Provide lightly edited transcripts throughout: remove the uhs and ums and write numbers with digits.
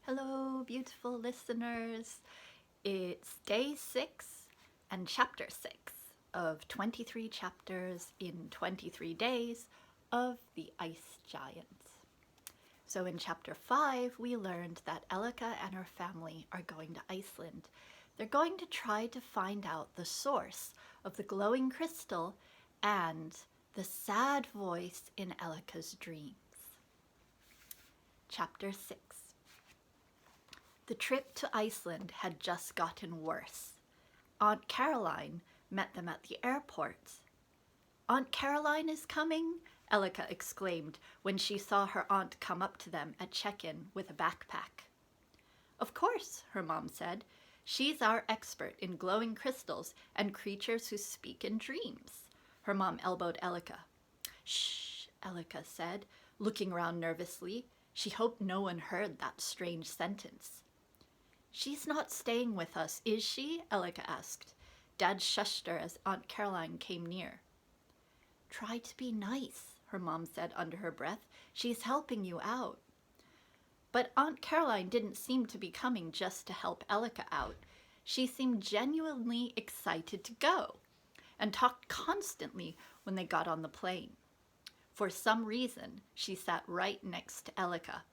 Hello, beautiful listeners. It's day 6 and chapter 6 of 23 chapters in 23 days of The Ice Giants. So in chapter 5, we learned that Elika and her family are going to Iceland. They're going to try to find out the source of the glowing crystal and the sad voice in Elika's dreams. Chapter 6. The trip to Iceland had just gotten worse. Aunt Caroline met them at the airport. "Aunt Caroline is coming?" Elika exclaimed when she saw her aunt come up to them at check-in with a backpack. "Of course," her mom said. "She's our expert in glowing crystals and creatures who speak in dreams." Her mom elbowed Elika. "Shh," Elika said, looking around nervously. She hoped no one heard that strange sentence. "She's not staying with us, is she?" Elika asked. Dad shushed her as Aunt Caroline came near. "Try to be nice," her mom said under her breath. "She's helping you out." But Aunt Caroline didn't seem to be coming just to help Elika out. She seemed genuinely excited to go and talked constantly when they got on the plane. For some reason, she sat right next to Elika.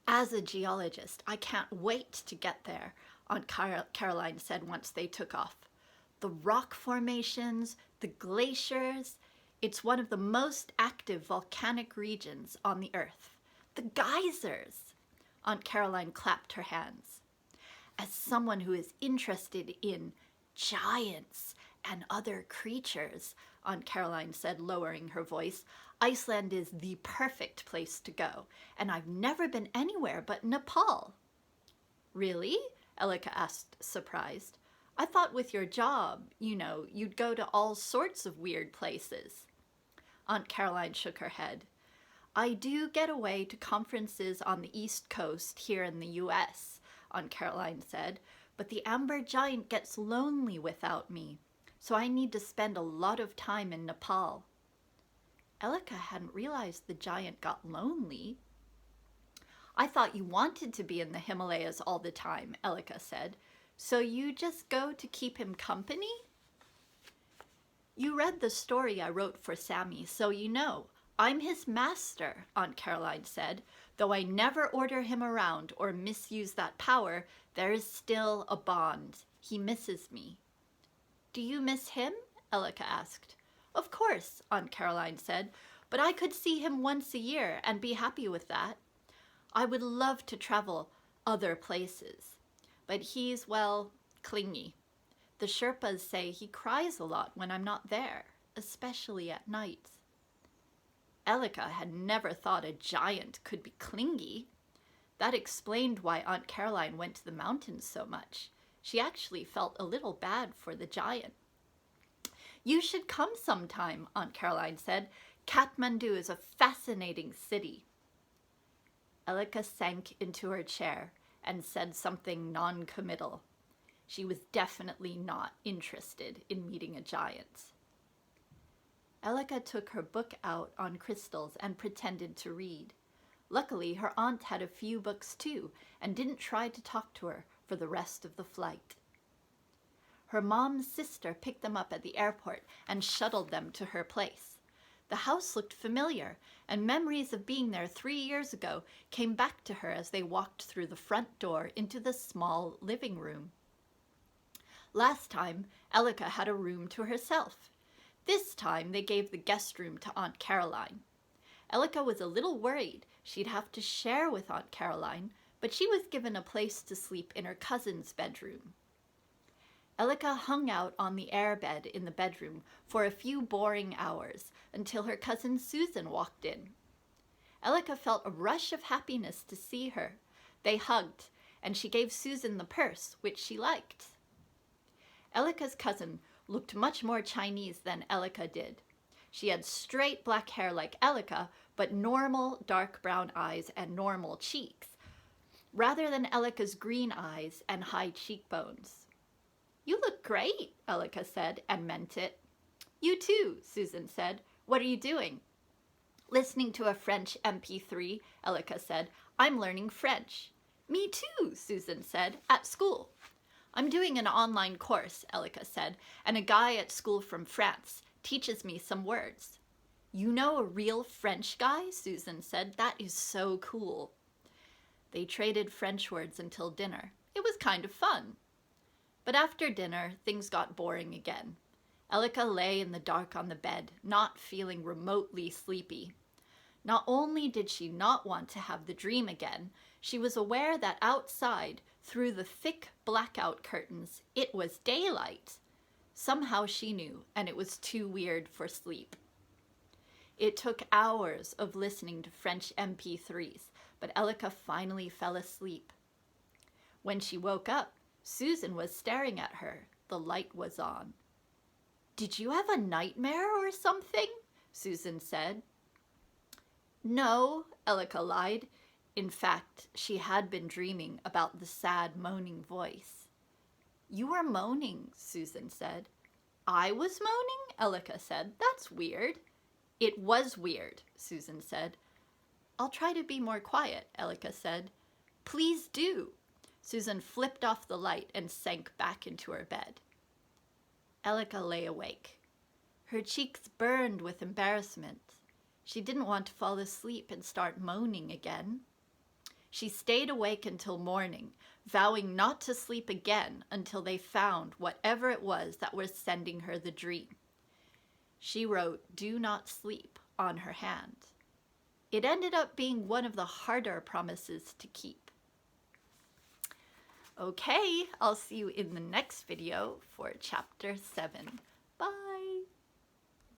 "As a geologist, I can't wait to get there," Aunt Caroline said once they took off. "The rock formations, the glaciers, it's one of the most active volcanic regions on the earth. The geysers!" Aunt Caroline clapped her hands. "As someone who is interested in giants and other creatures," Aunt Caroline said, lowering her voice, "Iceland is the perfect place to go, and I've never been anywhere but Nepal." "Really?" Elika asked, surprised. "I thought with your job, you'd go to all sorts of weird places." Aunt Caroline shook her head. "I do get away to conferences on the East Coast here in the US, Aunt Caroline said, "but the Amber Giant gets lonely without me, so I need to spend a lot of time in Nepal." Elika hadn't realized the giant got lonely. "I thought you wanted to be in the Himalayas all the time," Elika said. "So you just go to keep him company?" "You read the story I wrote for Sammy, so you know. I'm his master," Aunt Caroline said. "Though I never order him around or misuse that power, there is still a bond. He misses me." "Do you miss him?" Elika asked. "Of course," Aunt Caroline said, "but I could see him once a year and be happy with that. I would love to travel other places, but he's, clingy. The Sherpas say he cries a lot when I'm not there, especially at night." Elika had never thought a giant could be clingy. That explained why Aunt Caroline went to the mountains so much. She actually felt a little bad for the giant. "You should come sometime," Aunt Caroline said. "Kathmandu is a fascinating city." Elika sank into her chair and said something non-committal. She was definitely not interested in meeting a giant. Elika took her book out on crystals and pretended to read. Luckily, her aunt had a few books too and didn't try to talk to her for the rest of the flight. Her mom's sister picked them up at the airport and shuttled them to her place. The house looked familiar, and memories of being there 3 years ago came back to her as they walked through the front door into the small living room. Last time, Elika had a room to herself. This time, they gave the guest room to Aunt Caroline. Elika was a little worried she'd have to share with Aunt Caroline, but she was given a place to sleep in her cousin's bedroom. Elika hung out on the airbed in the bedroom for a few boring hours until her cousin Susan walked in. Elika felt a rush of happiness to see her. They hugged, and she gave Susan the purse, which she liked. Elika's cousin looked much more Chinese than Elika did. She had straight black hair like Elika, but normal dark brown eyes and normal cheeks, rather than Elika's green eyes and high cheekbones. "You look great," Elika said, and meant it. "You too," Susan said. "What are you doing?" "Listening to a French MP3, Elika said. I'm learning French. Me too, Susan said, at school. I'm doing an online course, Elika said, and a guy at school from France teaches me some words. You know a real French guy? Susan said. That is so cool. They traded French words until dinner. It was kind of fun. But after dinner, things got boring again. Elika lay in the dark on the bed, not feeling remotely sleepy. Not only did she not want to have the dream again, she was aware that outside, through the thick blackout curtains, it was daylight. Somehow she knew, and it was too weird for sleep. It took hours of listening to French MP3s, but Elika finally fell asleep. When she woke up, Susan was staring at her. The light was on. "Did you have a nightmare or something?" Susan said. "No," Elika lied. In fact, she had been dreaming about the sad, moaning voice. "You were moaning," Susan said. "I was moaning?" Elika said. "That's weird." "It was weird," Susan said. "I'll try to be more quiet," Elika said. "Please do." Susan flipped off the light and sank back into her bed. Elika lay awake. Her cheeks burned with embarrassment. She didn't want to fall asleep and start moaning again. She stayed awake until morning, vowing not to sleep again until they found whatever it was that was sending her the dream. She wrote "Do not sleep" on her hand. It ended up being one of the harder promises to keep. Okay, I'll see you in the next video for Chapter 7.